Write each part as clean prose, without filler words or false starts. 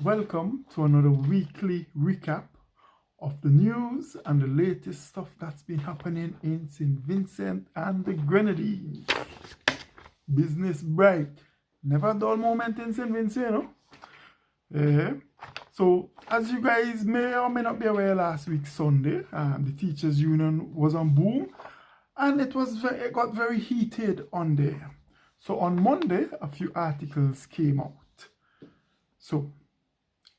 Welcome to another weekly recap of the news and the latest stuff that's been happening in St. Vincent and the Grenadines. Business bright. Never a dull moment in St. Vincent, you know? So, as you guys may or may not be aware, last week Sunday, the Teachers Union was on boom, and it got very heated on there. So on Monday, a few articles came out. So,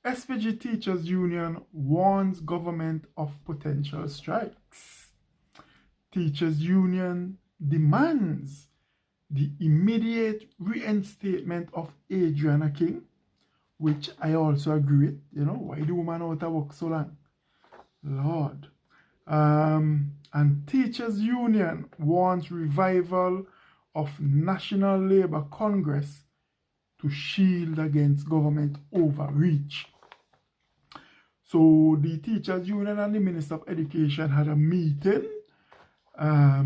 SVG Teachers Union warns government of potential strikes. Teachers Union demands the immediate reinstatement of Adriana King, which I also agree with. You know, why the woman out of work so long? Lord. And Teachers Union warns revival of National Labour Congress to shield against government overreach. So the Teachers Union and the Minister of Education had a meeting. I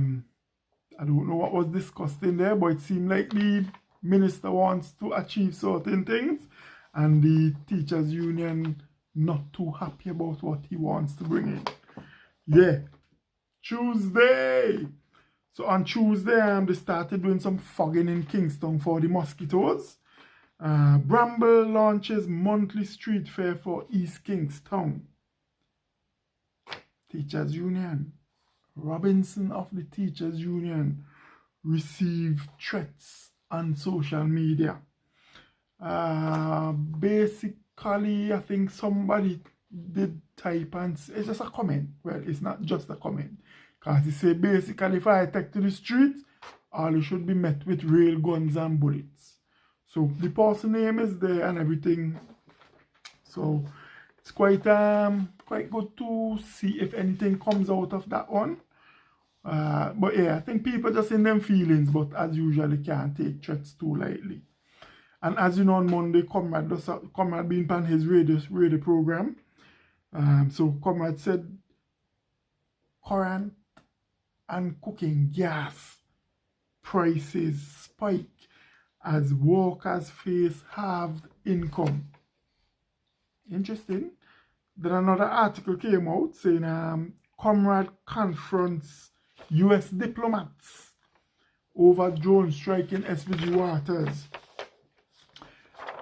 don't know what was discussed in there, but it seemed like the minister wants to achieve certain things, and the Teachers Union not too happy about what he wants to bring in. Yeah, Tuesday. So on Tuesday, they started doing some fogging in Kingston for the mosquitoes. Bramble launches monthly street fair for East Kingstown. Teachers Union. Robinson of the Teachers Union received threats on social media. Basically, I think somebody did type and it's just a comment. Well, it's not just a comment. Because he said basically if I take to the street, all you should be met with rail guns and bullets. So the person name is there and everything. So it's quite good to see if anything comes out of that one. But yeah, I think people just in them feelings, but as usual, can't take threats too lightly. And as you know, on Monday, Comrade been on his radio program. So Comrade said current and cooking gas prices spike as workers face halved income. Interesting. Then another article came out saying Comrade confronts US diplomats over drone strike in SVG waters.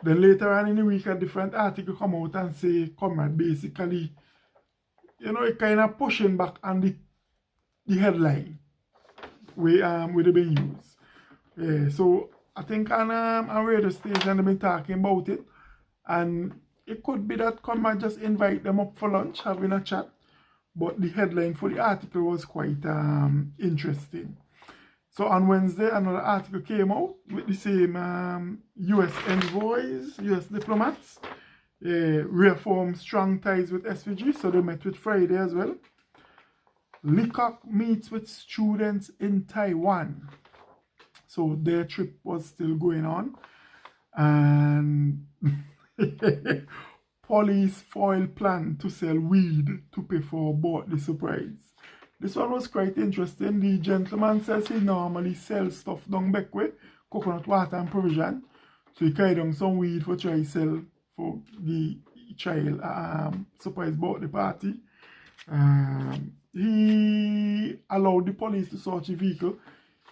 Then later on in the week, a different article come out and say Comrade basically, you know, it kind of pushing back on the headline where they been used. Yeah, so I think on a radio station they've been talking about it, and it could be that Comrade just invite them up for lunch, having a chat. But the headline for the article was quite interesting. So on Wednesday, another article came out with the same US envoys, US diplomats, reaffirm strong ties with SVG. So they met with Friday as well. Leacock meets with students in Taiwan. So their trip was still going on. And police foil plan to sell weed to pay for bought the surprise. This one was quite interesting. The gentleman says he normally sells stuff down back way, coconut water and provision. So he carried down some weed for try sell for the child surprise bought the party. He allowed the police to search the vehicle.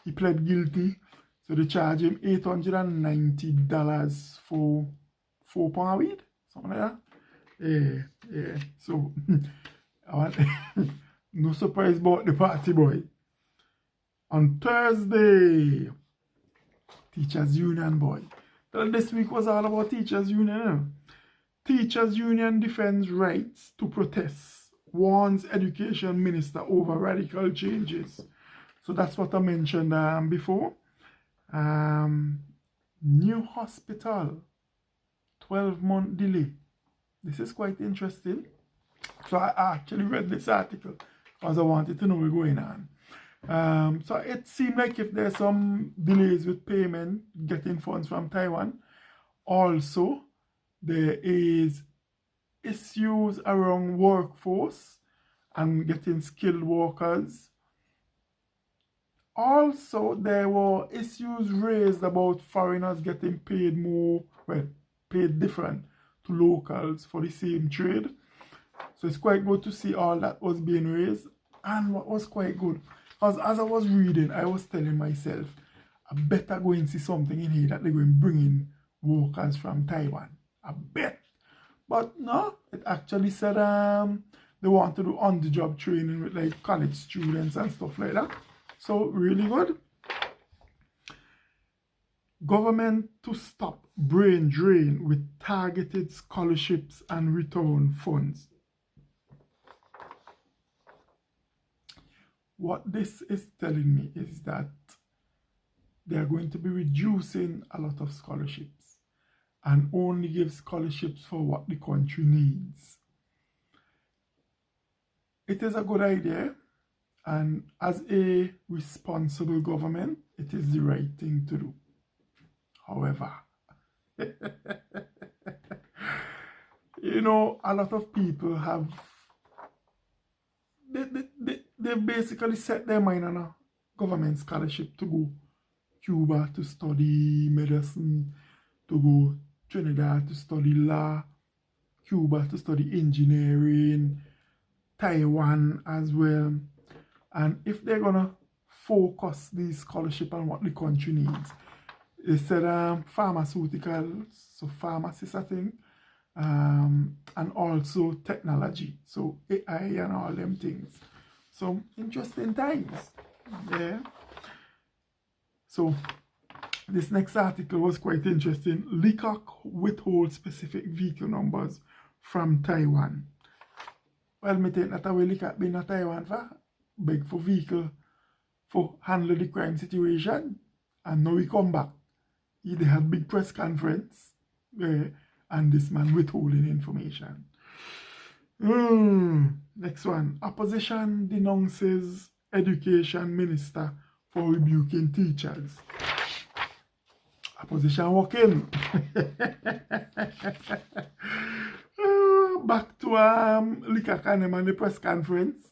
He pled guilty. So they charge him $890 for 4 pound weed, something like that. Yeah. So no surprise about the party boy. On Thursday, Teachers Union boy. So this week was all about Teachers Union. You know? Teachers Union defends rights to protest, warns Education Minister over radical changes. So that's what I mentioned before. New hospital, 12-month delay. This is quite interesting. So I actually read this article because I wanted to know what's going on. So it seemed like if there's some delays with payment, getting funds from Taiwan. Also, there is issues around workforce and getting skilled workers. Also, there were issues raised about foreigners getting paid more, well, paid different to locals for the same trade. So it's quite good to see all that was being raised. And what was quite good, because as I was reading, I was telling myself, I better go and see something in here that they're going to bring in workers from Taiwan. I bet. But no, it actually said they want to do on-the-job training with like college students and stuff like that. So really good. Government to stop brain drain with targeted scholarships and return funds. What this is telling me is that they are going to be reducing a lot of scholarships and only give scholarships for what the country needs. It is a good idea, and as a responsible government, it is the right thing to do. However, you know, a lot of people have, they basically set their mind on a government scholarship to go Cuba to study medicine, to go Trinidad to study law, Cuba to study engineering, Taiwan as well. And if they're gonna focus these scholarship on what the country needs, they said pharmaceuticals, so pharmacists I think, and also technology, so AI and all them things. So interesting times, yeah. So this next article was quite interesting. Leacock withholds specific vehicle numbers from Taiwan. Well, me think that way Leacock been in Taiwan for beg for vehicle for handle the crime situation, and now he come back. They had big press conference, and this man withholding information. Next one. Opposition denounces education minister for rebuking teachers. Opposition working. Back to Lika Kanem and the press conference.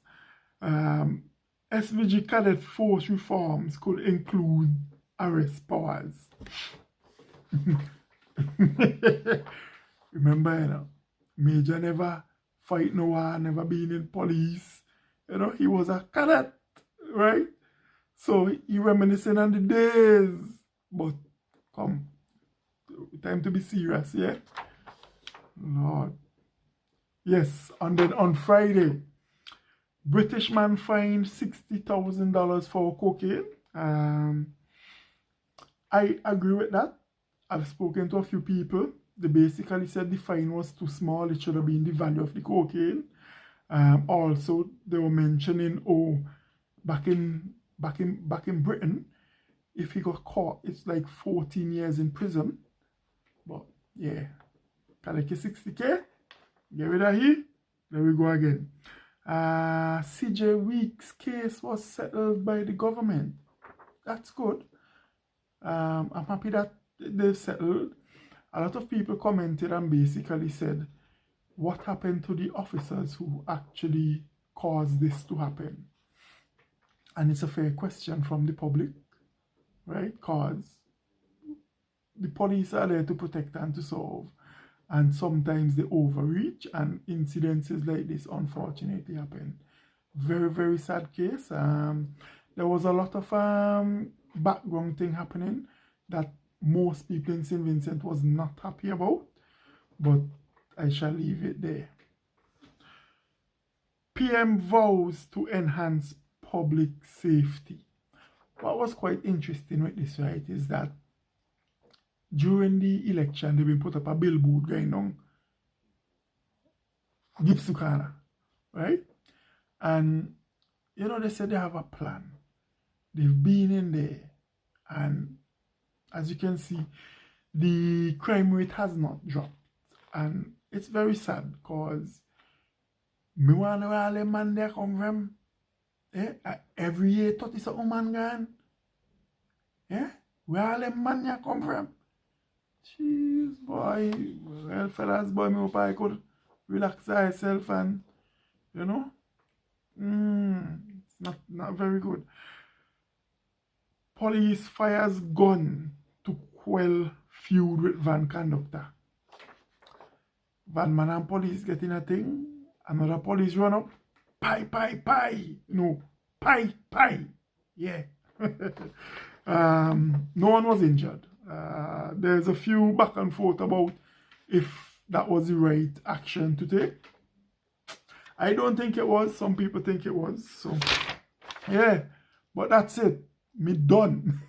SVG cadet force reforms could include arrest powers. Remember, you know, Major never fight no war, never been in police. You know, he was a cadet, right? So he reminiscing on the days. But come, time to be serious, yeah? Lord. Yes, and then on Friday, British man fined $60,000 for cocaine. I agree with that. I've spoken to a few people. They basically said the fine was too small. It should have been the value of the cocaine. Also, they were mentioning, back in Britain, if he got caught, it's like 14 years in prison. But yeah, collect 60K, get rid of he. There we go again. CJ Weeks' case was settled by the government. That's good. I'm happy that they've settled. A lot of people commented and basically said, what happened to the officers who actually caused this to happen? And it's a fair question from the public, right? Because the police are there to protect and to solve. And sometimes they overreach, and incidences like this unfortunately happen. Very, very sad case. There was a lot of background thing happening that most people in St. Vincent was not happy about, but I shall leave it there. PM vows to enhance public safety. What was quite interesting with this, right, is that during the election, they've been put up a billboard going on Gipsukana, right? And, you know, they said they have a plan. They've been in there, and as you can see, the crime rate has not dropped. And it's very sad because me wonder where all them man there come from. Every year 30-something man gone. Where all them man there come from? Jeez, boy. Well, fellas, boy, me hope I could relax myself and, you know, it's not very good. Police fires gun to quell feud with van conductor. Vanman and police getting a thing. Another police run up. Pie, pie, pie. No, pie, pie. Yeah. No one was injured. There's a few back and forth about if that was the right action to take. I don't think it was. Some people think it was. So, yeah. But that's it. Me done.